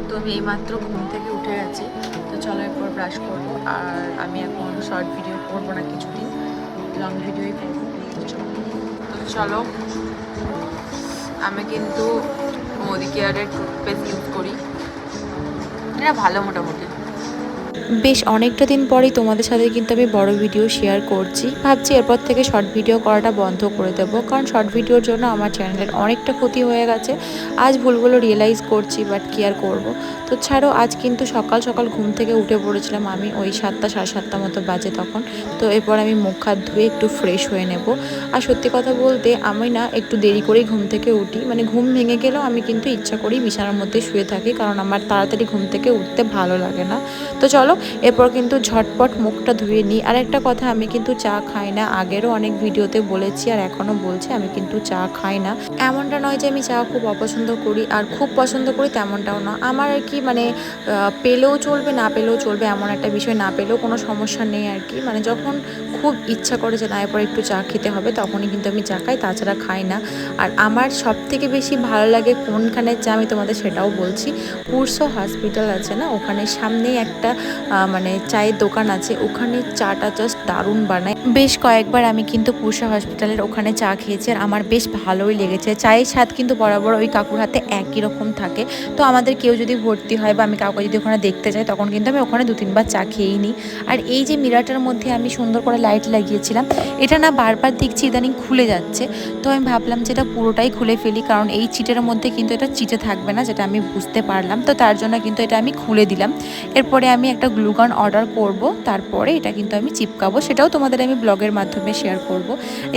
তো আমি এইমাত্র ঘুম থেকে উঠে গেছি। তো চলো এরপর ব্রাশ করবো। আর আমি এখন শর্ট ভিডিও করবো না, কিছুদিন লং ভিডিওই করবো। তো চলো, আমি কিন্তু মোদি কেয়ারের টুথপেস্ট ইউজ করি, এটা ভালো মোটামুটি। বেশ অনেকটা দিন পরেই তোমাদের সাথে কিন্তু আমি বড় ভিডিও শেয়ার করছি। ভাবছি এরপর থেকে শর্ট ভিডিও করাটা বন্ধ করে দেবো, কারণ শর্ট ভিডিওর জন্য আমার চ্যানেলের অনেকটা ক্ষতি হয়ে গেছে। আজ ভুলগুলো রিয়েলাইজ করছি, বাট কি আর করবো। তো ছাড়ো, আজ কিন্তু সকাল সকাল ঘুম থেকে উঠে পড়েছিলাম আমি, ওই 7টা সাড়ে 7টা মতো বাজে তখন। তো এরপর আমি মুখ হাত ধুয়ে একটু ফ্রেশ হয়ে নেব। আর সত্যি কথা বলতে আমি না একটু দেরি করেই ঘুম থেকে উঠি, মানে ঘুম ভেঙে গেলেও আমি কিন্তু ইচ্ছা করেই বিছানার মধ্যে শুয়ে থাকি, কারণ আমার তাড়াতাড়ি ঘুম থেকে উঠতে ভালো লাগে না। তো চলো এরপর কিন্তু ঝটপট মুখটা ধুয়ে নিই। আর একটা কথা, আমি কিন্তু চা খাই না, আগেরও অনেক ভিডিওতে বলেছি আর এখনও বলছি, আমি কিন্তু চা খাই না। এমনটা নয় যে আমি চা খুব অপছন্দ করি আর খুব পছন্দ করি, তেমনটাও না। আমার আর কি মানে পেলেও চলবে, না পেলেও চলবে, এমন একটা বিষয়, না পেলেও কোনো সমস্যা নেই আর কি। মানে যখন খুব ইচ্ছা করে যে না এরপর একটু চা খেতে হবে, তখনই কিন্তু আমি চা খাই, তাছাড়া খাই না। আর আমার সব থেকে বেশি ভালো লাগে কোনখানের চা, আমি তোমাদের সেটাও বলছি। পুরসো হসপিটাল আছে না, ওখানে সামনেই একটা মানে চায়ের দোকান আছে, ওখানে চাটা জাস্ট দারুণ বানায়। বেশ কয়েকবার আমি কিন্তু পুরসা হসপিটালের ওখানে চা খেয়েছি আর আমার বেশ ভালোই লেগেছে। চায়ের স্বাদ কিন্তু বরাবর ওই কাকুর হাতে একই রকম থাকে। তো আমাদের কেউ যদি ভর্তি হয় বা আমি কাউকে যদি ওখানে দেখতে যাই, তখন কিন্তু আমি ওখানে 2-3 বার চা খেয়েই নিই। আর এই যে মিরারটার মধ্যে আমি সুন্দর করে লাইট লাগিয়েছিলাম, এটা না বারবার দেখছি ইদানিং খুলে যাচ্ছে। তো আমি ভাবলাম যে এটা পুরোটাই খুলে ফেলি, কারণ এই চিটের মধ্যে কিন্তু এটা চিটে থাকবে না, যেটা আমি বুঝতে পারলাম। তো তার জন্য কিন্তু এটা আমি খুলে দিলাম। এরপরে আমি একটা গ্লুগান অর্ডার করব, তারপরে এটা কিন্তু আমি চিপকাবো, সেটাও তোমাদের আমি ব্লগের মাধ্যমে শেয়ার করব।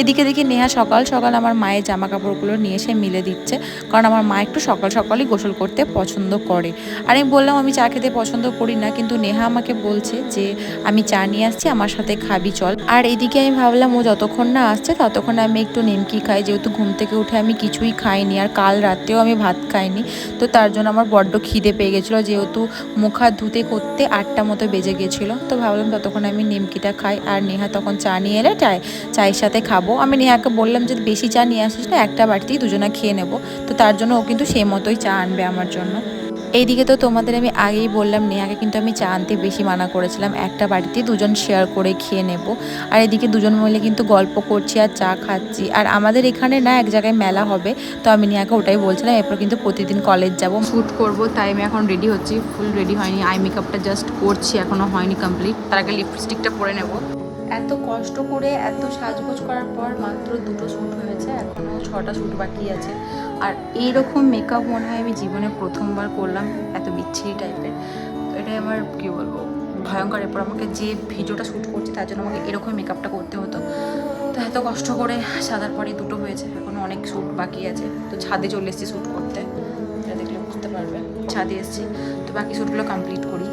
এদিকে দেখি নেহা সকাল সকাল আমার মায়ের জামা কাপড়গুলো নিয়ে এসে মিলে দিচ্ছে, কারণ আমার মা একটু সকাল সকালই গোসল করতে পছন্দ করে। আর আমি বললাম আমি চা খেতে পছন্দ করি না, কিন্তু নেহা আমাকে বলছে যে আমি চা নিয়ে আসছি, আমার সাথে খাবি চল। আর এদিকে আমি ভাবলাম ও যতক্ষণ না আসছে ততক্ষণ আমি একটু নিমকি খাই, যেহেতু ঘুম থেকে উঠে আমি কিছুই খাইনি আর কাল রাতেও আমি ভাত খাইনি। তো তার জন্য আমার বড্ড খিদে পেয়ে গেছিলো, যেহেতু মুখ হাত ধুতে করতে 8টা মতো বেজে গেছিলো। তো ভাবলাম ততক্ষণ আমি নিমকিটা খাই, আর নেহা তখন চা নিয়ে এলে চায়ের সাথে খাবো। আমি নেহাকে বললাম যে বেশি চা নিয়ে আসিস না, একটা বাড়িতেই দুজনে খেয়ে নেবো। তো তার জন্য ও কিন্তু সেই মতোই চা আনবে আমার জন্য। এইদিকে তো তোমাদের আমি আগেই বললাম, নেহাকে কিন্তু আমি চা আনতে বেশি মানা করেছিলাম, একটা বাড়িতেই দুজন শেয়ার করে খেয়ে নেব। আর এদিকে দুজন মিলে কিন্তু গল্প করছি আর চা খাচ্ছি। আর আমাদের এখানে না এক জায়গায় মেলা হবে, তো আমি নেহাকে ওটাই বলছিলাম, এরপর কিন্তু প্রতিদিন কলেজ যাব, শ্যুট করবো, তাই আমি এখন রেডি হচ্ছি। ফুল রেডি হয়নি, আই মেকআপটা জাস্ট করছি, এখনও হয়নি কমপ্লিট। তার আগে লিপস্টিকটা পরে নেব। এত কষ্ট করে এত সাজগোজ করার পর মাত্র 2টো শ্যুট হয়েছে, এখনও 6টা শ্যুট বাকি আছে। আর এইরকম মেকআপ মনে হয় আমি জীবনে প্রথমবার করলাম, এত বিচ্ছিরি টাইপের। তো এটাই আমার কী বলবো, ভয়ঙ্কর। এরপর আমাকে যে ভিডিওটা শ্যুট করছে তার জন্য আমাকে এরকম মেকআপটা করতে হতো। তো এত কষ্ট করে সাদার পরই 2টো হয়েছে, এখনও অনেক শ্যুট বাকি আছে। তো ছাদে চলে এসেছি শ্যুট করতে, এটা দেখলে বুঝতে পারবে। ছাদে এসেছি, তো বাকি শ্যুটগুলো কমপ্লিট করি।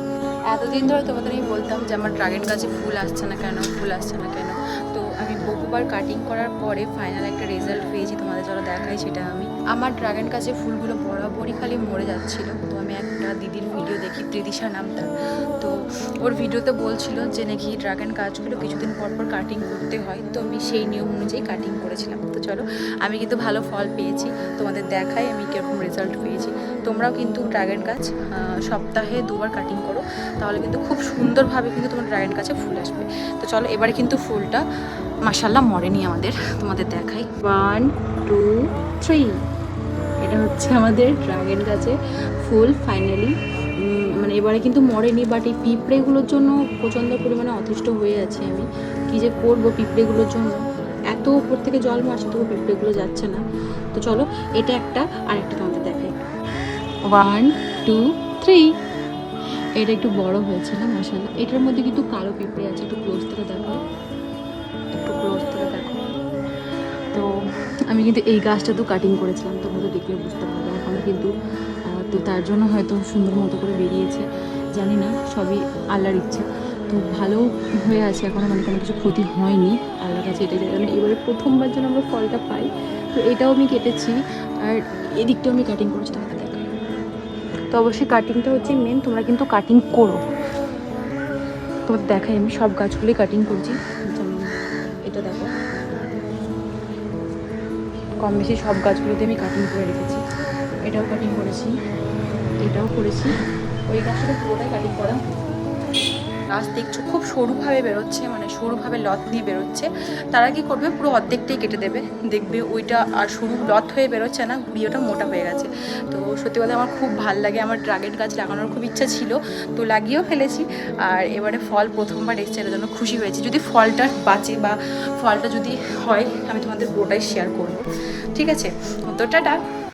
এতদিন ধরে তোমাদের আমি বলতাম যে আমার ড্রাগন গাছে ফুল আসছে না কেন, ফুল আসছে না কেন। তো আমি বহুবার কাটিং করার পরে ফাইনাল একটা রেজাল্ট পেয়েছি, তোমাদের যারা দেখাই সেটা আমি। আমার ড্রাগন গাছে ফুলগুলো বরাবরই খালি মরে যাচ্ছিল। তো আমি একটা দিদির ভিডিও দেখি, ত্রিদিশা নাম তার। তো ওর ভিডিওতে বলছিল যে নাকি ড্রাগন গাছগুলো কিছুদিন পর পর কাটিং করতে হয়। তো আমি সেই নিয়ম অনুযায়ী কাটিং করেছিলাম। তো চলো, আমি কিন্তু ভালো ফল পেয়েছি, তোমাদের দেখাই আমি কীরকম রেজাল্ট পেয়েছি। তোমরাও কিন্তু ড্রাগন গাছ সপ্তাহে 2বার কাটিং করো, তাহলে কিন্তু খুব সুন্দরভাবে কিন্তু তোমার ড্রাগন গাছে ফুল আসবে। তো চলো, এবারে কিন্তু ফুলটা মাশাআল্লাহ মরেনি আমাদের, তোমাদের দেখাই। 1 2 3, এটা হচ্ছে আমাদের ড্রাগন গাছে ফুল ফাইনালি। মানে এবারে কিন্তু মরেনি, বাট এই পিঁপড়েগুলোর জন্য প্রচণ্ড পরিমাণে অতিষ্ঠ হয়ে আছি আমি। কী যে করবো পিঁপড়েগুলোর জন্য, এত উপর থেকে জল মারছে তবু পিঁপড়েগুলো যাচ্ছে না। তো চলো, এটা একটা, আর একটা তোমাদের দেখাই। 1 2 3, এটা একটু বড় হয়েছিল মাশাআল্লাহ। এটার মধ্যে কিন্তু কালো পিঁপড়ে আছে, একটু ক্লোজ থেকে দেখো, একটু ক্লোজ থেকে দেখো। তো আমি কিন্তু এই গাছটা তো কাটিং করেছিলাম, তোমরা দেখলে বুঝতে পারবে। এখন কিন্তু তো তার জন্য হয়তো সুন্দর মতো করে বেরিয়েছে, জানি না, সবই আল্লাহর ইচ্ছা। তো ভালো হয়ে আছে এখনও, মানে কোনো কিছু ক্ষতি হয়নি, আল্লাহর কাছে এটাই জানি। এবারে প্রথমবার যেন আমরা ফলটা পাই। তো এটাও আমি কেটেছি, আর এদিকটাও আমি কাটিং করেছি, তোমাদের দেখাই। তো অবশ্যই কাটিংটা হচ্ছে মেন, তোমরা কিন্তু কাটিং করো। তোমাদের দেখাই, আমি সব গাছগুলোই কাটিং করছি। যেমন এটা দেখো, কম বেশি সব গাছগুলোতে আমি কাটিং করে রেখেছি, এটাও কাটিং করেছি। তো এটাও করেছি, ওই গাছটা পুরোটাই কাটিং করা। গাছ দেখছো খুব সরুভাবে বেরোচ্ছে, মানে সরুভাবে লত নিয়ে বেরোচ্ছে। তারা কি করবে, পুরো অর্ধেকটাই কেটে দেবে, দেখবে ওইটা আর সরু লত হয়ে বেরোচ্ছে না, গুঁড়িওটা মোটা হয়ে গেছে। তো সত্যি কথা আমার খুব ভাল লাগে, আমার ড্রাগন গাছ লাগানোর খুব ইচ্ছা ছিল, তো লাগিয়েও ফেলেছি। আর এবারে ফল প্রথমবার এসছে, এর জন্য খুশি হয়েছি। যদি ফলটা বাঁচে বা ফলটা যদি হয়, আমি তোমাদের পুরোটাই শেয়ার করবো, ঠিক আছে? তো টাটা।